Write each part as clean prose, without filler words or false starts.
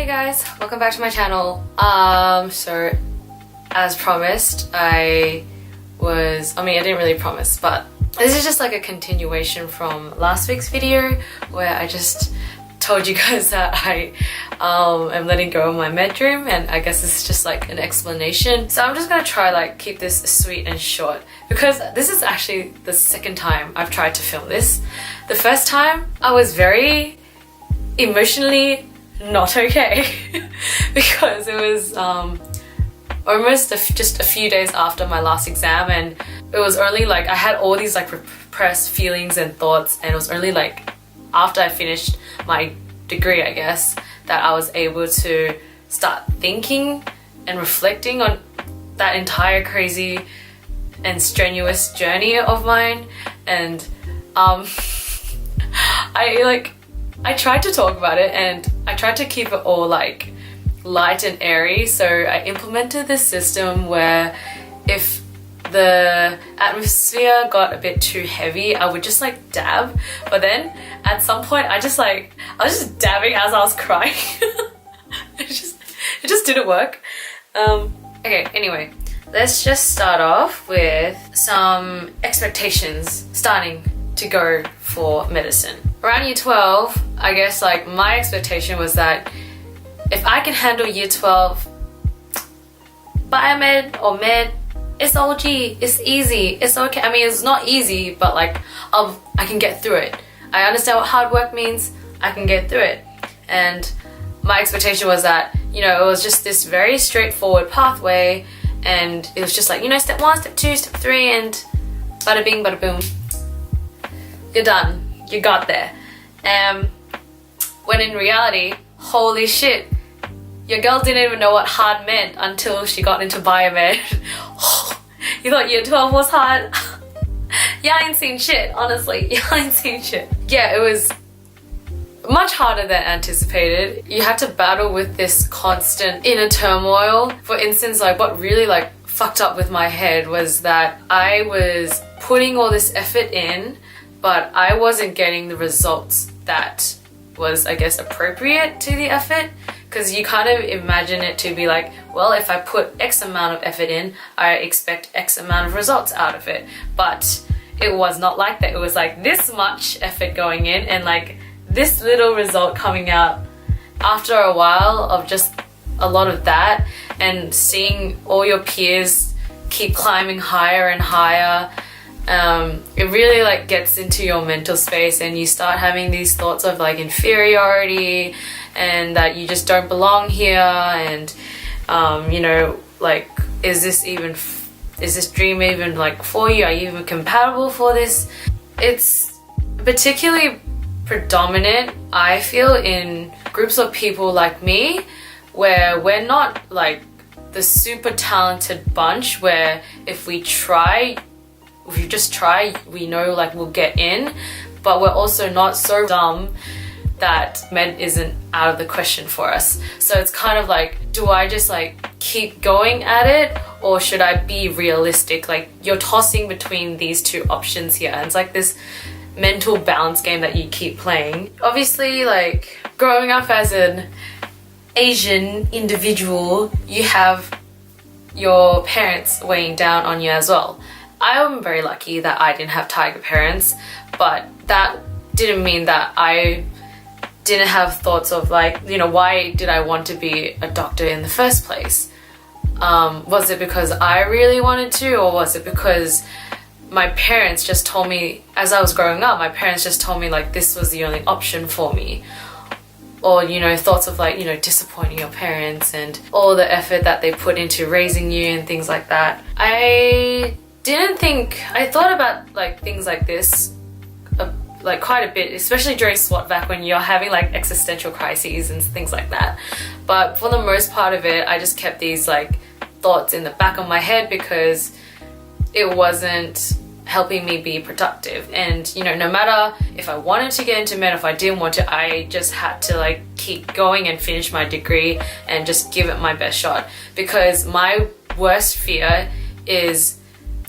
guys, welcome back to my channel. So as promised, I didn't really promise, but this is just like a continuation from last week's video where I just told you guys that I am letting go of my med dream, and I guess it's just like an explanation. So I'm just gonna try like keep this sweet and short because this is actually the second time I've tried to film this. The first time I was very emotionally not okay because it was almost just a few days after my last exam, and it was only like I had all these like repressed feelings and thoughts, and it was only like after I finished my degree, I guess, that I was able to start thinking and reflecting on that entire crazy and strenuous journey of mine. And I tried to talk about it, and I tried to keep it all like light and airy. So I implemented this system where if the atmosphere got a bit too heavy, I would just like dab, but then at some point I was just dabbing as I was crying. it just didn't work. Okay, anyway, let's just start off with some expectations starting to go for medicine. Around year 12, I guess like my expectation was that if I can handle year 12 biomed or med, it's OG, it's easy, it's okay. I mean, it's not easy, but like I can get through it. I understand what hard work means, I can get through it. And my expectation was that, you know, it was just this very straightforward pathway, and it was just like, you know, step 1, step 2, step 3, and bada bing, bada boom. You're done. You got there. When in reality, holy shit, your girl didn't even know what hard meant until she got into biomed. You thought year 12 was hard? Yeah, I ain't seen shit, honestly. Yeah, I ain't seen shit. Yeah, it was much harder than anticipated. You had to battle with this constant inner turmoil. For instance, like what really like fucked up with my head was that I was putting all this effort in, but I wasn't getting the results that was, I guess, appropriate to the effort. Because you kind of imagine it to be like, well, if I put X amount of effort in, I expect X amount of results out of it. But it was not like that. It was like this much effort going in and like this little result coming out after a while of just a lot of that, and seeing all your peers keep climbing higher and higher. It really like gets into your mental space, and you start having these thoughts of like inferiority and that you just don't belong here, and you know, like is this dream even like for you? Are you even compatible for this? It's particularly predominant, I feel, in groups of people like me, where we're not like the super talented bunch where if you just try, we know like we'll get in, but we're also not so dumb that med isn't out of the question for us. So it's kind of like, do I just like keep going at it, or should I be realistic? Like you're tossing between these two options here, and it's like this mental balance game that you keep playing. Obviously, like growing up as an Asian individual, you have your parents weighing down on you as well. I am very lucky that I didn't have tiger parents, but that didn't mean that I didn't have thoughts of like, you know, why did I want to be a doctor in the first place? Was it because I really wanted to, or was it because my parents just told me as I was growing up, my parents just told me like this was the only option for me? Or, you know, thoughts of like, you know, disappointing your parents and all the effort that they put into raising you and things like that. I thought about like things like this like quite a bit, especially during SWAT vac when you're having like existential crises and things like that. But for the most part of it, I just kept these like thoughts in the back of my head because it wasn't helping me be productive. And you know, no matter if I wanted to get into med, if I didn't want to, I just had to like keep going and finish my degree and just give it my best shot, because my worst fear is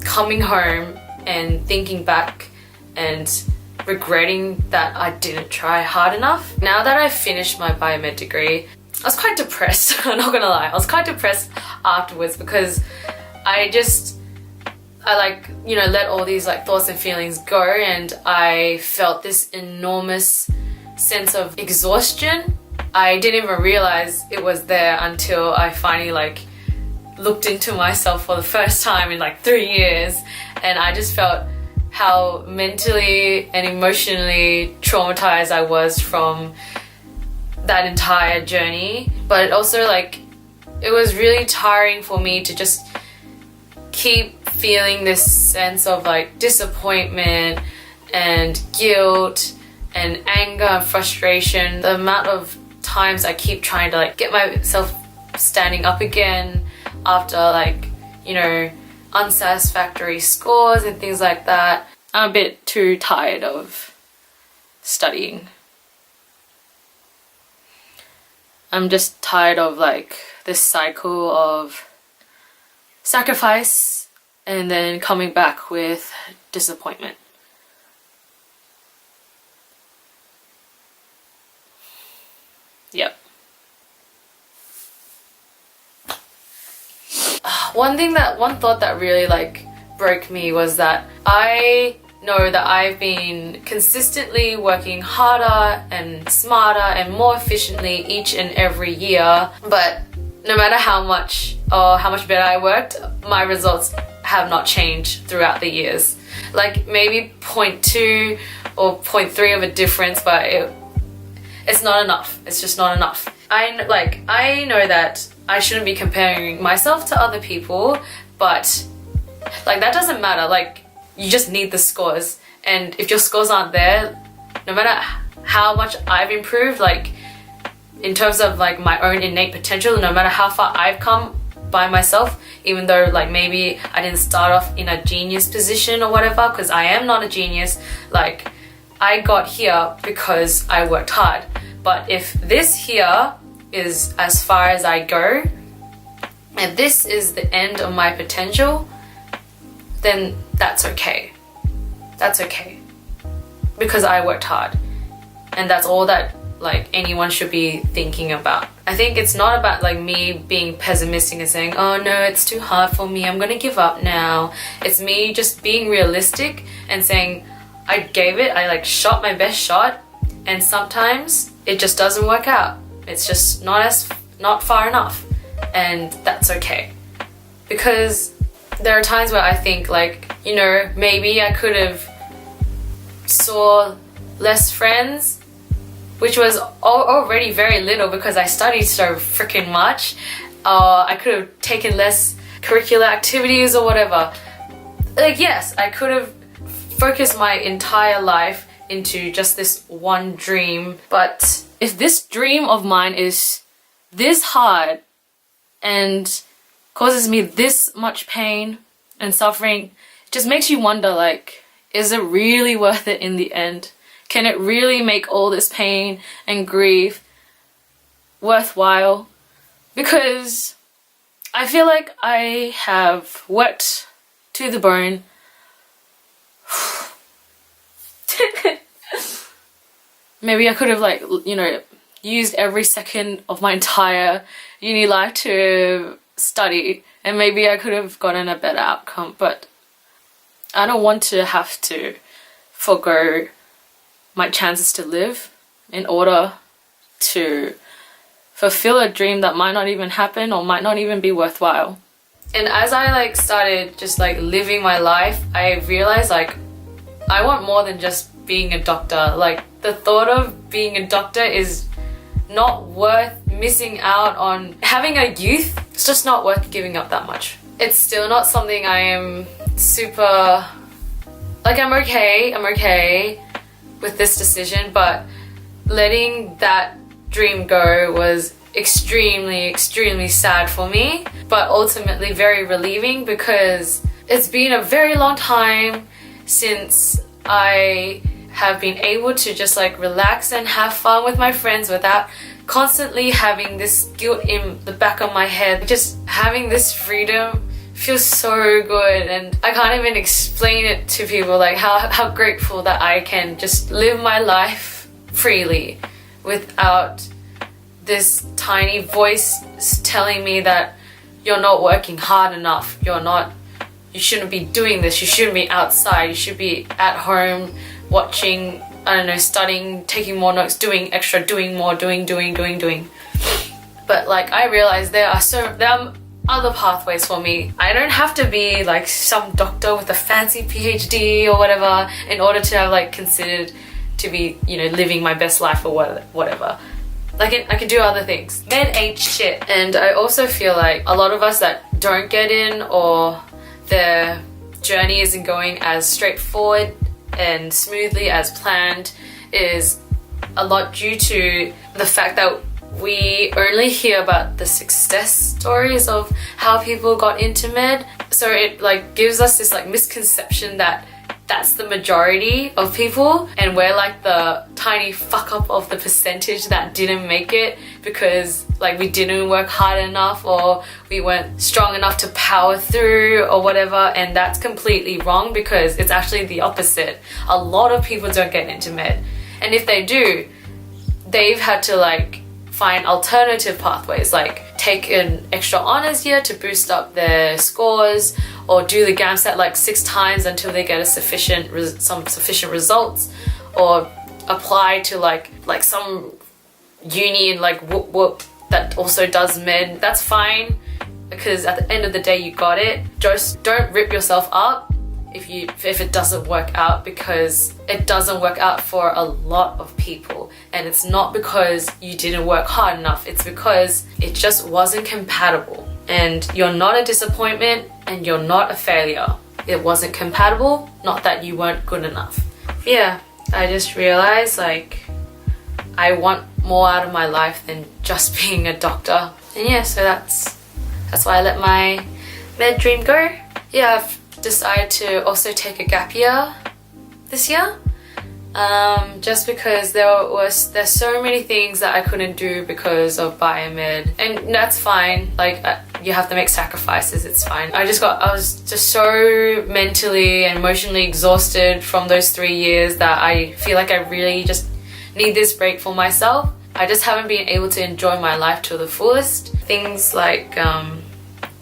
coming home and thinking back and regretting that I didn't try hard enough. Now that I've finished my biomed degree, I was quite depressed. I'm not gonna lie, I was quite depressed afterwards because I like, you know, let all these like thoughts and feelings go, and I felt this enormous sense of exhaustion. I didn't even realize it was there until I finally like looked into myself for the first time in like 3 years, and I just felt how mentally and emotionally traumatized I was from that entire journey. But it also like, it was really tiring for me to just keep feeling this sense of like disappointment and guilt and anger and frustration. The amount of times I keep trying to like get myself standing up again after like, you know, unsatisfactory scores and things like that. I'm a bit too tired of studying. I'm just tired of like this cycle of sacrifice and then coming back with disappointment. Yep. One thought that really like broke me was that I know that I've been consistently working harder and smarter and more efficiently each and every year, but no matter how much better I worked, my results have not changed throughout the years. Like maybe 0.2 or 0.3 of a difference, but it's not enough. It's just not enough. I know that I shouldn't be comparing myself to other people, but like that doesn't matter. Like you just need the scores, and if your scores aren't there, no matter how much I've improved, like in terms of like my own innate potential, no matter how far I've come by myself, even though like maybe I didn't start off in a genius position or whatever, because I am not a genius, like I got here because I worked hard. But if this here is as far as I go, and this is the end of my potential, then that's okay. That's okay. Because I worked hard. And that's all that like anyone should be thinking about. I think it's not about like me being pessimistic and saying, oh no, it's too hard for me, I'm gonna give up now. It's me just being realistic and saying, I gave it, I like shot my best shot, and sometimes it just doesn't work out. It's just not far enough, and that's okay. Because there are times where I think like, you know, maybe I could have saw less friends, which was already very little because I studied so freaking much. I could have taken less curricular activities or whatever. Like yes, I could have focused my entire life into just this one dream, but if this dream of mine is this hard and causes me this much pain and suffering, it just makes you wonder, like, is it really worth it in the end? Can it really make all this pain and grief worthwhile? Because I feel like I have worked to the bone. Maybe I could have like, you know, used every second of my entire uni life to study, and maybe I could have gotten a better outcome, but I don't want to have to forgo my chances to live in order to fulfill a dream that might not even happen or might not even be worthwhile. And as I like started just like living my life, I realized like I want more than just being a doctor. Like the thought of being a doctor is not worth missing out on. Having a youth, it's just not worth giving up that much. It's still not something I am super, like I'm okay with this decision, but letting that dream go was extremely sad for me, but ultimately very relieving because it's been a very long time since I have been able to just like relax and have fun with my friends without constantly having this guilt in the back of my head. Just having this freedom feels so good, and I can't even explain it to people, like how grateful that I can just live my life freely without this tiny voice telling me that you're not working hard enough, you shouldn't be doing this, you shouldn't be outside, you should be at home watching, I don't know, studying, taking more notes, doing extra, doing more, doing. But like, I realized there are other pathways for me. I don't have to be like some doctor with a fancy PhD or whatever in order to have like considered to be, you know, living my best life or whatever. Like, I can do other things. Med ain't shit. And I also feel like a lot of us that don't get in, or their journey isn't going as straightforward and smoothly as planned, is a lot due to the fact that we only hear about the success stories of how people got into med. So it like gives us this like misconception that that's the majority of people, and we're like the tiny fuck up of the percentage that didn't make it because like we didn't work hard enough, or we weren't strong enough to power through or whatever. And that's completely wrong, because it's actually the opposite. A lot of people don't get into med, and if they do, they've had to like find alternative pathways, like take an extra honors year to boost up their scores, or do the GAMSAT like 6 times until they get some sufficient results, or apply to like some uni in like whoop that also does med. That's fine, because at the end of the day you got it. Just don't rip yourself up if it doesn't work out, because it doesn't work out for a lot of people. And it's not because you didn't work hard enough, it's because it just wasn't compatible. And you're not a disappointment, and you're not a failure. It wasn't compatible, not that you weren't good enough. Yeah, I just realized like I want more out of my life than just being a doctor. And yeah, so that's why I let my med dream go. Yeah, I've decided to also take a gap year this year, just because there's so many things that I couldn't do because of biomed, and that's fine. Like, you have to make sacrifices, it's fine. I was just so mentally and emotionally exhausted from those 3 years that I feel like I really just need this break for myself. I just haven't been able to enjoy my life to the fullest. Things like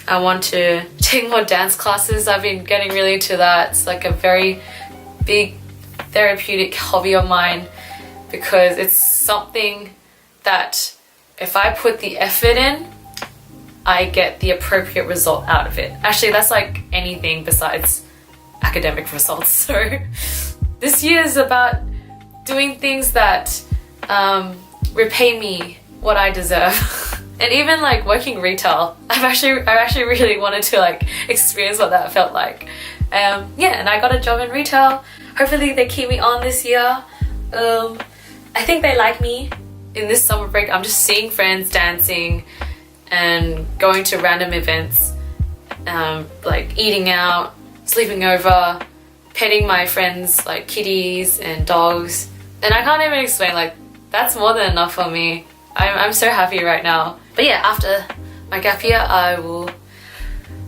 I want to take more dance classes. I've been getting really into that. It's like a very big therapeutic hobby of mine, because it's something that if I put the effort in, I get the appropriate result out of it. Actually, that's like anything besides academic results. So this year is about doing things that repay me what I deserve. And even like working retail, I actually really wanted to like experience what that felt like. Yeah, and I got a job in retail. Hopefully they keep me on this year. I think they like me. In this summer break, I'm just seeing friends dancing and going to random events, like eating out, sleeping over, petting my friends like kitties and dogs. And I can't even explain, like, that's more than enough for me. I'm so happy right now. But yeah, after my gap year, I will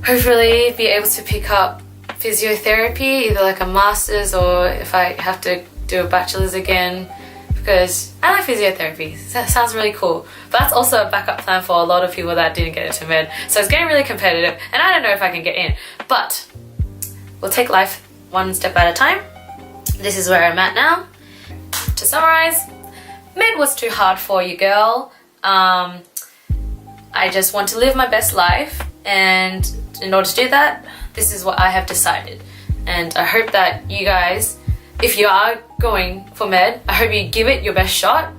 hopefully be able to pick up physiotherapy, either like a master's, or if I have to do a bachelor's again, because I like physiotherapy. That sounds really cool. But that's also a backup plan for a lot of people that didn't get into med. So it's getting really competitive, and I don't know if I can get in. But we'll take life one step at a time. This is where I'm at now. To summarize, med was too hard for you, girl. I just want to live my best life, and in order to do that, this is what I have decided. And I hope that you guys, if you are going for med, I hope you give it your best shot.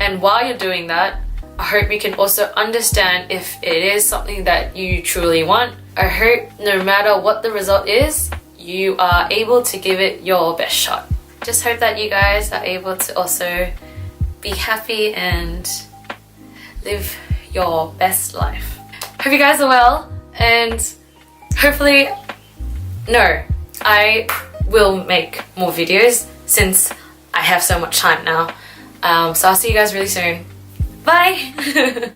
And while you're doing that, I hope you can also understand if it is something that you truly want. I hope no matter what the result is, you are able to give it your best shot. Just hope that you guys are able to also be happy and live your best life. Hope you guys are well, and hopefully, no, I will make more videos since I have so much time now. So I'll see you guys really soon. Bye!